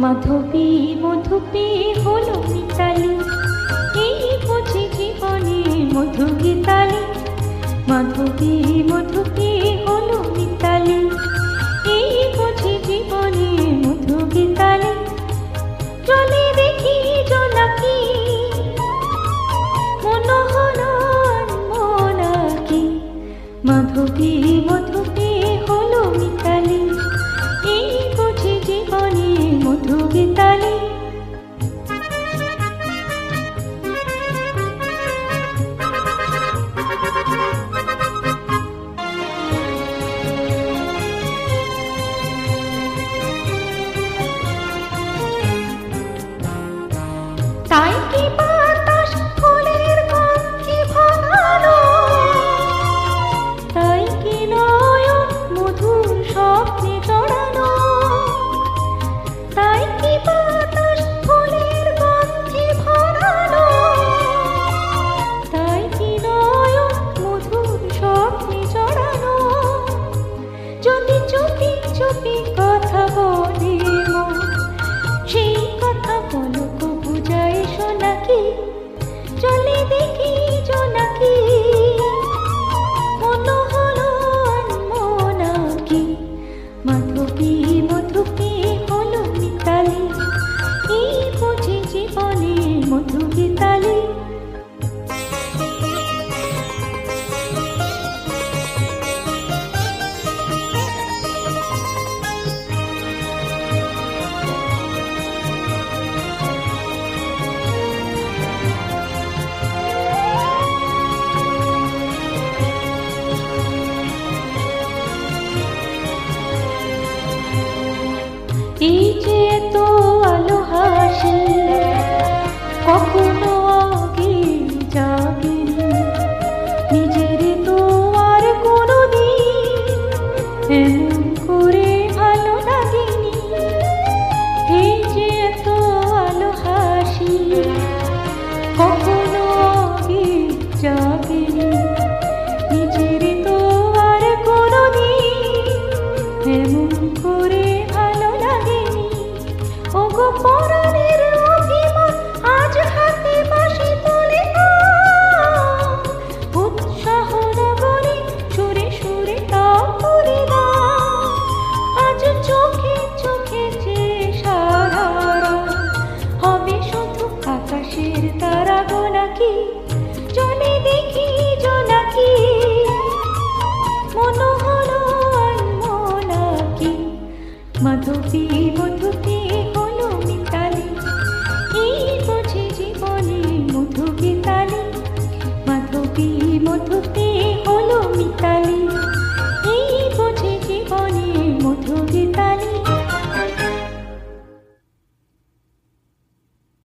মাধবী মধুপে হলো মিতালি, এই বুঝি জীবনে মধু গীতালি। মাধবী মধুপে হলো মিতালি, এই বুঝি জীবনে মধু গীতালি। জলে দেখি জোনাকি, মনোহর মনাকি। মাধবী মধুপে হলো মিতালি, এই বুঝি জীবনে মধু গীতালি। তাই কি বাতাস ফুলের গন্ধে ভাঙানো, তাই কি নয়ন মধুর স্বপ্নে জড়ানো। তাই কি বাতাস ফুলের গন্ধে ভরানো, তাই কি নয়ন মধুর স্বপ্নে জড়ানো। যদি চুপি চুপি কথা বলে মন, সেই কথা পলক বুঝায় শোনাকি। চলে দেখি জোনাকি, মনোহর মনাকি। মাধবী মধুপে হলো মিতালি, এই বুঝি জীবনে মধু গীতালি। এই যে তো আলো হাসি, কখনো আগে জাগেনি, নিজের তো আর কোনোদিন এমন করে ভালো লাগেনি। এই যে তো আলো হাসি, কখনো আগে জাগেনি, নিজের তো আর কোনোদিন এমন করে পরাণের অভিমান আজ হাতে বাঁশি তুলে নাও। উৎসাহ নগরে সুরে সুরে তাও করে দাও। আজ চোখে চোখে যে সারা হবে শুধু আকাশের তারা গোনাকি। চলে দেখি জোনাকি, মনোহর মনাকি। মাধবী মধুপে হলো মিতালি, এই বুঝি জীবনে মধু গীতালি। মাধবী মধুপে হলো মিতালি।